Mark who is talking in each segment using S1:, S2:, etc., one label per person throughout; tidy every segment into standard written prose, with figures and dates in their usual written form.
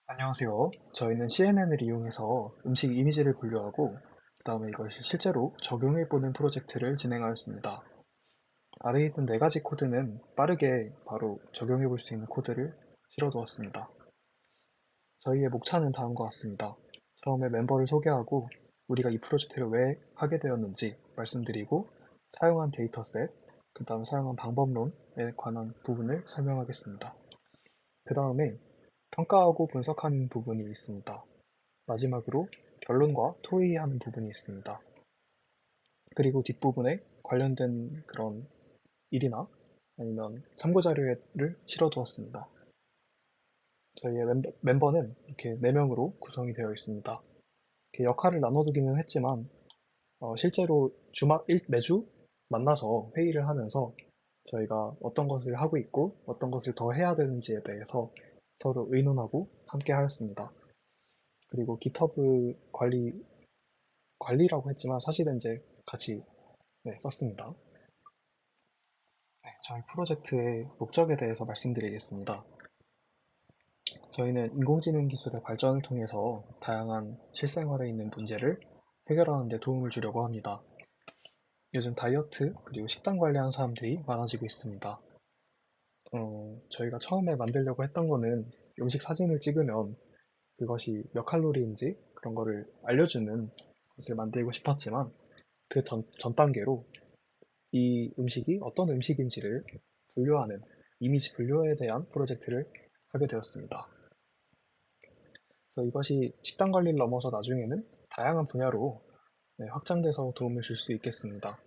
S1: 안녕하세요. 저희는 CNN을 이용해서 음식 이미지를 분류하고 그 다음에 이것을 실제로 적용해보는 프로젝트를 진행하였습니다. 아래에 있는 네 가지 코드는 빠르게 바로 적용해볼 수 있는 코드를 실어두었습니다. 저희의 목차는 다음과 같습니다. 처음에 멤버를 소개하고 우리가 이 프로젝트를 왜 하게 되었는지 말씀드리고 사용한 데이터셋, 그 다음 사용한 방법론에 관한 부분을 설명하겠습니다. 그 다음에 평가하고 분석하는 부분이 있습니다. 마지막으로 결론과 토의하는 부분이 있습니다. 그리고 뒷부분에 관련된 그런 일이나 아니면 참고 자료를 실어두었습니다. 저희의 멤버는 이렇게 4명으로 구성이 되어 있습니다. 이렇게 역할을 나눠두기는 했지만 실제로 매주 만나서 회의를 하면서 저희가 어떤 것을 하고 있고 어떤 것을 더 해야 되는지에 대해서 서로 의논하고 함께 하였습니다. 그리고 GitHub 관리라고 했지만 사실은 이제 같이 썼습니다. 네, 저희 프로젝트의 목적에 대해서 말씀드리겠습니다. 저희는 인공지능 기술의 발전을 통해서 다양한 실생활에 있는 문제를 해결하는 데 도움을 주려고 합니다. 요즘 다이어트 그리고 식단 관리하는 사람들이 많아지고 있습니다. 저희가 처음에 만들려고 했던 거는 음식 사진을 찍으면 그것이 몇 칼로리인지 그런 거를 알려주는 것을 만들고 싶었지만 그 전 단계로 이 음식이 어떤 음식인지를 분류하는 이미지 분류에 대한 프로젝트를 하게 되었습니다. 그래서 이것이 식단 관리를 넘어서 나중에는 다양한 분야로 확장돼서 도움을 줄 수 있겠습니다.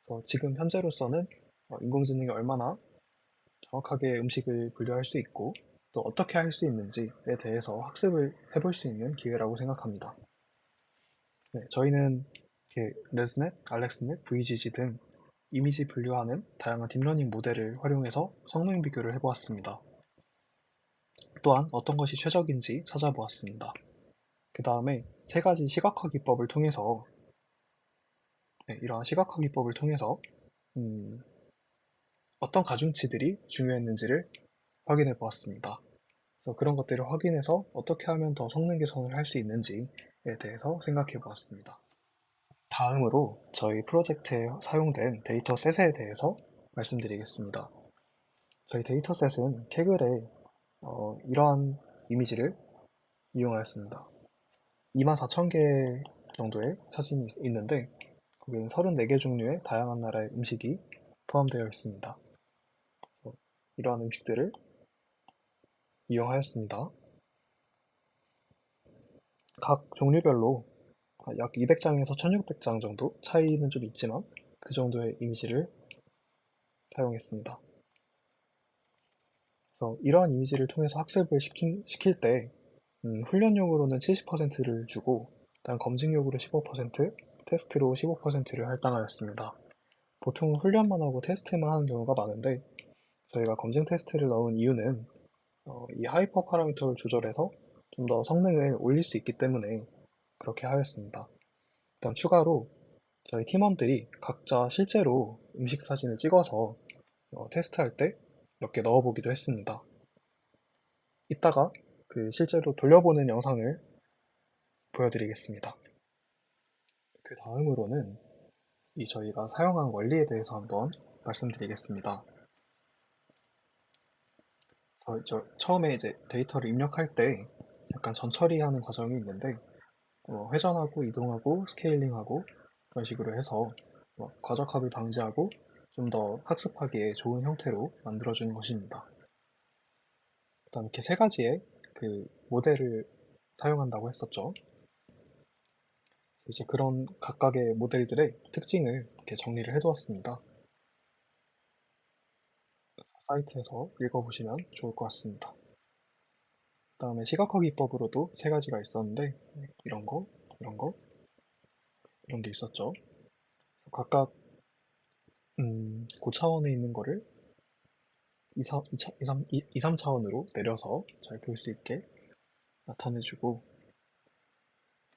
S1: 그래서 지금 현재로서는 인공지능이 얼마나 정확하게 음식을 분류할 수 있고 또 어떻게 할 수 있는지에 대해서 학습을 해볼 수 있는 기회라고 생각합니다. 네, 저희는 이렇게 레스넷, 알렉스넷, VGG 등 이미지 분류하는 다양한 딥러닝 모델을 활용해서 성능 비교를 해보았습니다. 또한 어떤 것이 최적인지 찾아보았습니다. 그 다음에 세 가지 시각화 기법을 통해서 이러한 시각화 기법을 통해서 음, 어떤 가중치들이 중요했는지를 확인해 보았습니다. 그래서 그런 것들을 확인해서 어떻게 하면 더 성능 개선을 할 수 있는지에 대해서 생각해 보았습니다. 다음으로 저희 프로젝트에 사용된 데이터셋에 대해서 말씀드리겠습니다. 저희 데이터셋은 캐글에 이러한 이미지를 이용하였습니다. 24,000개 정도의 사진이 있는데 거기는 34개 종류의 다양한 나라의 음식이 포함되어 있습니다. 그래서 이러한 음식들을 이용하였습니다. 각 종류별로 약 200장에서 1600장 정도 차이는 좀 있지만 그 정도의 이미지를 사용했습니다. 그래서 이러한 이미지를 통해서 학습을 시킬 때 훈련용으로는 70%를 주고 일단 검증용으로 15%, 테스트로 15%를 할당하였습니다. 보통 훈련만 하고 테스트만 하는 경우가 많은데 저희가 검증 테스트를 넣은 이유는 이 하이퍼 파라미터를 조절해서 좀 더 성능을 올릴 수 있기 때문에 그렇게 하였습니다. 일단 추가로 저희 팀원들이 각자 실제로 음식 사진을 찍어서 테스트할 때 몇 개 넣어보기도 했습니다. 이따가 그 실제로 돌려보는 영상을 보여드리겠습니다. 그 다음으로는 이 저희가 사용한 원리에 대해서 한번 말씀드리겠습니다. 처음에 이제 데이터를 입력할 때 약간 전처리하는 과정이 있는데 회전하고 이동하고 스케일링하고 그런 식으로 해서 과적합을 방지하고 좀 더 학습하기에 좋은 형태로 만들어주는 것입니다. 일단 이렇게 세 가지의 그 모델을 사용한다고 했었죠. 그래서 이제 그런 각각의 모델들의 특징을 이렇게 정리를 해두었습니다. 사이트에서 읽어보시면 좋을 것 같습니다. 그다음에 시각화 기법으로도 세 가지가 있었는데 이런 거, 이런 거, 이런 게 있었죠. 그래서 각각 고차원에 있는 거를 2, 3차원으로 내려서 잘 볼 수 있게 나타내주고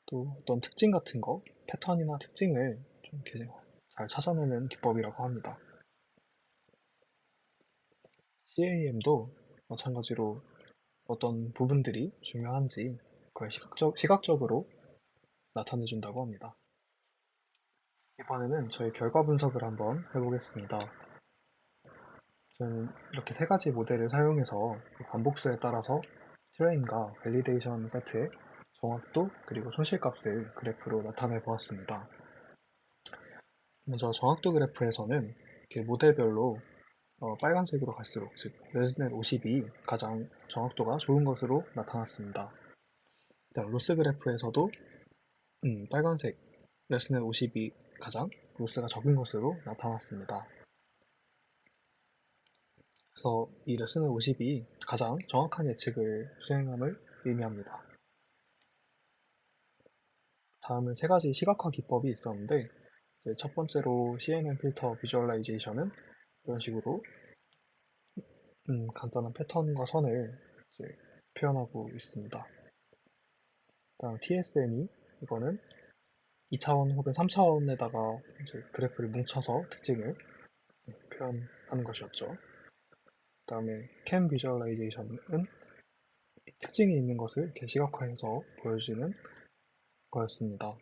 S1: 또 어떤 특징 같은 거, 패턴이나 특징을 좀 이렇게 잘 찾아내는 기법이라고 합니다. CAM도 마찬가지로 어떤 부분들이 중요한지 그걸 시각적으로 나타내준다고 합니다. 이번에는 저희 결과 분석을 한번 해보겠습니다. 저는 이렇게 세 가지 모델을 사용해서 반복수에 따라서 트레인과 밸리데이션 세트의 정확도 그리고 손실값을 그래프로 나타내 보았습니다. 먼저 정확도 그래프에서는 이렇게 모델별로 빨간색으로 갈수록 즉 레즈넷 50이 가장 정확도가 좋은 것으로 나타났습니다. 로스 그래프에서도 빨간색 레즈넷 50이 가장 로스가 적은 것으로 나타났습니다. 그래서 이 레슨넷 50이 가장 정확한 예측을 수행함을 의미합니다. 다음은 세 가지 시각화 기법이 있었는데 첫 번째로 CNN 필터 비주얼라이제이션은 이런 식으로 간단한 패턴과 선을 표현하고 있습니다. 다음 TSN이 이거는 2차원 혹은 3차원에다가 그래프를 뭉쳐서 특징을 표현하는 것이었죠. 다음에 캠 비주얼라이제이션은 특징이 있는 것을 이렇게 시각화해서 보여주는 거였습니다.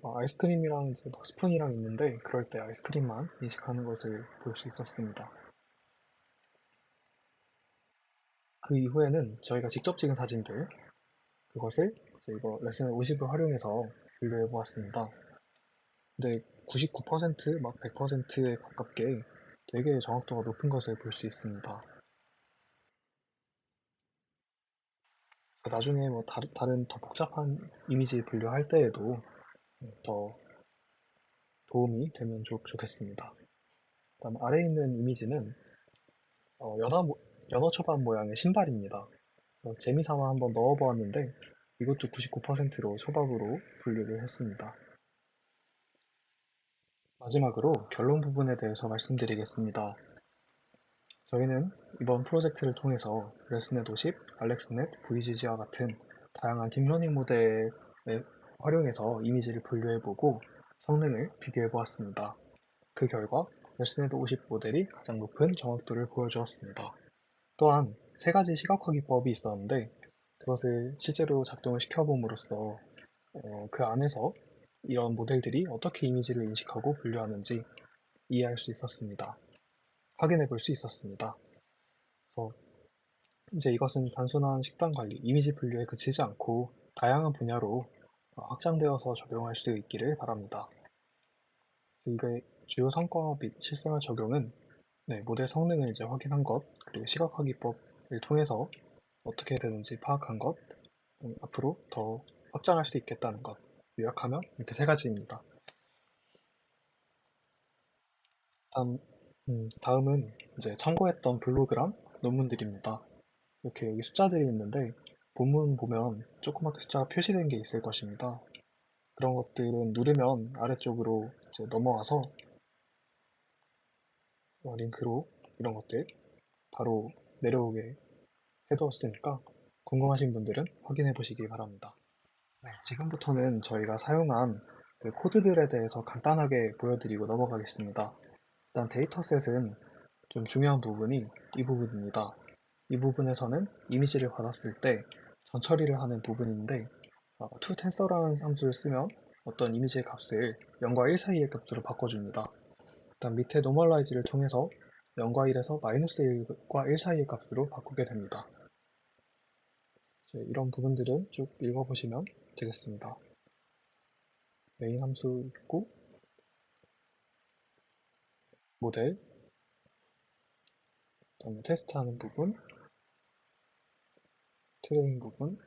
S1: 아이스크림이랑 이제 막 스푼이랑 있는데 그럴 때 아이스크림만 인식하는 것을 볼 수 있었습니다. 그 이후에는 저희가 직접 찍은 사진들 그것을 이거 레슨 50을 활용해서 분류해 보았습니다. 근데 99%막 100%에 가깝게 되게 정확도가 높은 것을 볼 수 있습니다. 나중에 뭐 다른 더 복잡한 이미지 분류할 때에도 더 도움이 되면 좋겠습니다. 다음 아래에 있는 이미지는 연어 초밥 모양의 신발입니다. 그래서 재미삼아 한번 넣어보았는데 이것도 99%로 초밥으로 분류를 했습니다. 마지막으로 결론 부분에 대해서 말씀드리겠습니다. 저희는 이번 프로젝트를 통해서 레스넷 50, 알렉스넷, VGG와 같은 다양한 딥러닝 모델을 활용해서 이미지를 분류해보고 성능을 비교해보았습니다. 그 결과 레스넷 50 모델이 가장 높은 정확도를 보여주었습니다. 또한 세 가지 시각화 기법이 있었는데 그것을 실제로 작동을 시켜봄으로써 그 안에서 이런 모델들이 어떻게 이미지를 인식하고 분류하는지 이해할 수 있었습니다. 확인해 볼 수 있었습니다. 그래서 이제 이것은 단순한 식단 관리, 이미지 분류에 그치지 않고 다양한 분야로 확장되어서 적용할 수 있기를 바랍니다. 이게 주요 성과 및 실생활 적용은 모델 성능을 이제 확인한 것, 그리고 시각화 기법을 통해서 어떻게 되는지 파악한 것, 앞으로 더 확장할 수 있겠다는 것, 요약하면 이렇게 세 가지입니다. 다음은 이제 참고했던 블로그랑 논문들입니다. 이렇게 여기 숫자들이 있는데 본문 보면 조그맣게 숫자가 표시된 게 있을 것입니다. 그런 것들은 누르면 아래쪽으로 이제 넘어와서 링크로 이런 것들 바로 내려오게 해두었으니까 궁금하신 분들은 확인해 보시기 바랍니다. 네, 지금부터는 저희가 사용한 그 코드들에 대해서 간단하게 보여드리고 넘어가겠습니다. 일단 데이터셋은 좀 중요한 부분이 이 부분입니다. 이 부분에서는 이미지를 받았을 때 전처리를 하는 부분인데 toTensor라는 함수를 쓰면 어떤 이미지의 값을 0과 1 사이의 값으로 바꿔줍니다. 일단 밑에 normalize를 통해서 0과 1에서 마이너스 1과 1 사이의 값으로 바꾸게 됩니다. 이런 부분들은 쭉 읽어보시면 되겠습니다. 메인 함수 있고 모델, 그다음에 테스트하는 부분, 트레인 부분,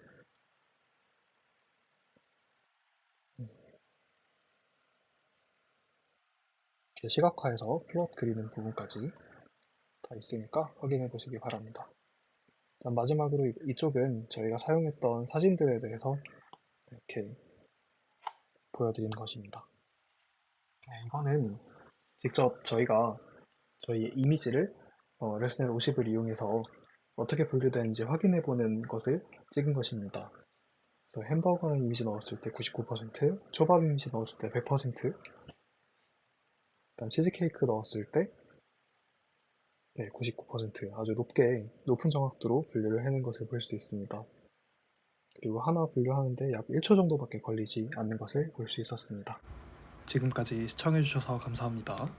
S1: 이렇게 시각화해서 플롯 그리는 부분까지 다 있으니까 확인해 보시기 바랍니다. 마지막으로 이쪽은 저희가 사용했던 사진들에 대해서 이렇게 보여드리는 것입니다. 이거는 직접 저희가 저희 이미지를 레슨넷 50을 이용해서 어떻게 분류되는지 확인해보는 것을 찍은 것입니다. 그래서 햄버거 이미지 넣었을 때 99%, 초밥 이미지 넣었을 때 100%, 일단 치즈케이크 넣었을 때 네, 99% 아주 높은 정확도로 분류를 해낸 것을 볼 수 있습니다. 그리고 하나 분류하는데 약 1초 정도밖에 걸리지 않는 것을 볼 수 있었습니다. 지금까지 시청해주셔서 감사합니다.